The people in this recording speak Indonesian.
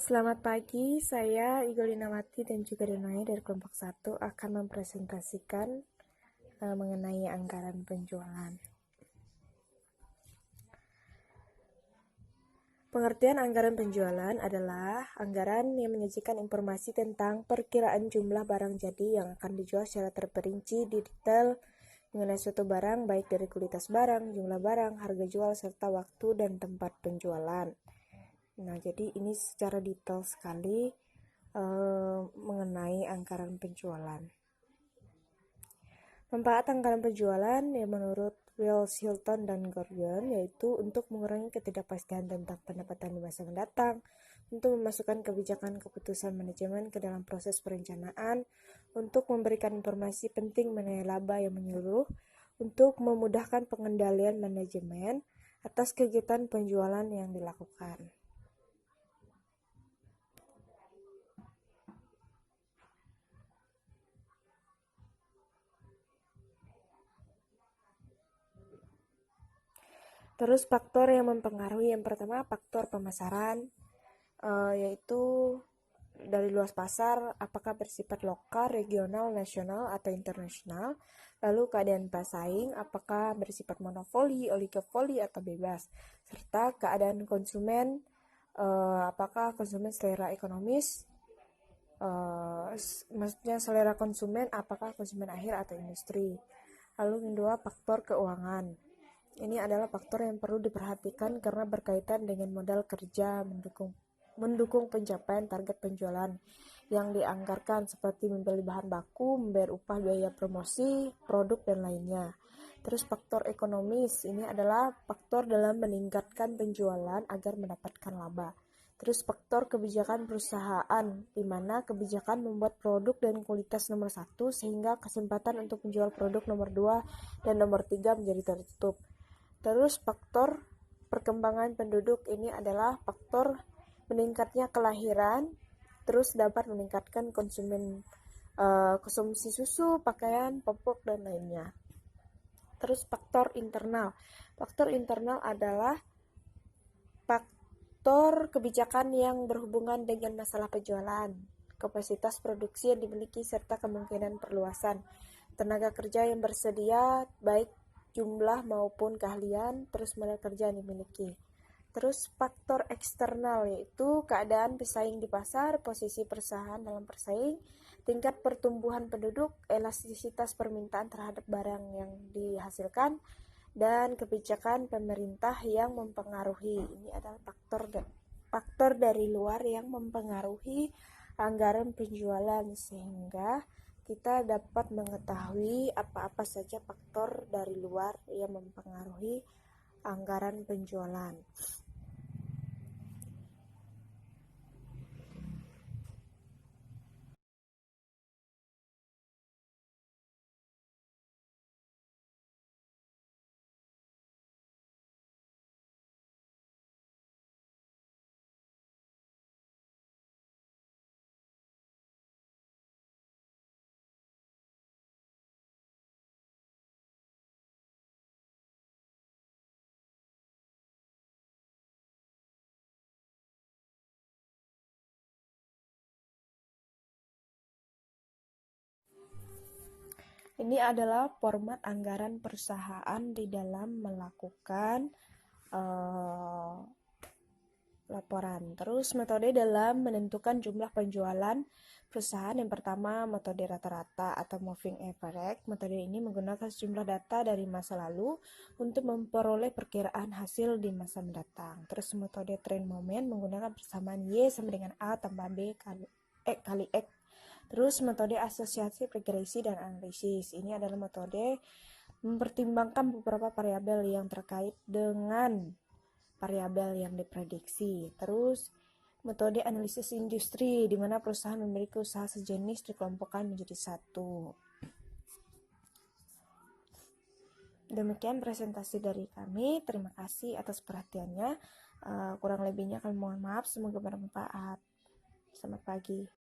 Selamat pagi, saya Igolina Wati dan juga Denai dari kelompok 1 akan mempresentasikan mengenai anggaran penjualan. Pengertian anggaran penjualan adalah anggaran yang menyajikan informasi tentang perkiraan jumlah barang jadi yang akan dijual secara terperinci di detail mengenai suatu barang, baik dari kualitas barang, jumlah barang, harga jual, serta waktu dan tempat penjualan. Nah, jadi ini secara detail sekali mengenai anggaran penjualan. Manfaat anggaran penjualan yang menurut Wells, Hilton, dan Gordon yaitu untuk mengurangi ketidakpastian tentang pendapatan di masa mendatang, untuk memasukkan kebijakan keputusan manajemen ke dalam proses perencanaan, untuk memberikan informasi penting mengenai laba yang menyeluruh, untuk memudahkan pengendalian manajemen atas kegiatan penjualan yang dilakukan. Terus faktor yang mempengaruhi, yang pertama faktor pemasaran, yaitu dari luas pasar, apakah bersifat lokal, regional, nasional, atau internasional. Lalu keadaan pesaing, apakah bersifat monopoli, oligopoli, atau bebas. Serta keadaan konsumen, apakah konsumen selera ekonomis, maksudnya selera konsumen, apakah konsumen akhir atau industri. Lalu yang kedua, faktor keuangan. Ini adalah faktor yang perlu diperhatikan karena berkaitan dengan modal kerja mendukung pencapaian target penjualan yang dianggarkan seperti membeli bahan baku, membayar upah, biaya promosi, produk, dan lainnya. Terus faktor ekonomis, ini adalah faktor dalam meningkatkan penjualan agar mendapatkan laba. Terus faktor kebijakan perusahaan, di mana kebijakan membuat produk dan kualitas nomor 1 sehingga kesempatan untuk menjual produk nomor 2 dan nomor 3 menjadi tertutup. Terus faktor perkembangan penduduk, ini adalah faktor meningkatnya kelahiran, terus dapat meningkatkan konsumsi susu, pakaian, popok, dan lainnya. Terus faktor internal. Faktor internal adalah faktor kebijakan yang berhubungan dengan masalah penjualan, kapasitas produksi yang dimiliki, serta kemungkinan perluasan tenaga kerja yang bersedia, baik jumlah maupun keahlian, terus modal kerja yang dimiliki. Terus faktor eksternal yaitu keadaan pesaing di pasar, posisi perusahaan dalam persaing, tingkat pertumbuhan penduduk, elastisitas permintaan terhadap barang yang dihasilkan, dan kebijakan pemerintah yang mempengaruhi. Ini adalah faktor dari luar yang mempengaruhi anggaran penjualan, sehingga kita dapat mengetahui apa-apa saja faktor dari luar yang mempengaruhi anggaran penjualan. Ini adalah format anggaran perusahaan di dalam melakukan laporan. Terus metode dalam menentukan jumlah penjualan perusahaan, yang pertama metode rata-rata atau moving average. Metode ini menggunakan sejumlah data dari masa lalu untuk memperoleh perkiraan hasil di masa mendatang. Terus metode trend moment menggunakan persamaan Y sama dengan A tambah B kali X. Terus metode asosiasi, regresi, dan analisis. Ini adalah metode mempertimbangkan beberapa variabel yang terkait dengan variabel yang diprediksi. Terus metode analisis industri, di mana perusahaan memiliki usaha sejenis dikelompokkan menjadi satu. Demikian presentasi dari kami. Terima kasih atas perhatiannya. Kurang lebihnya kami mohon maaf. Semoga bermanfaat. Selamat pagi.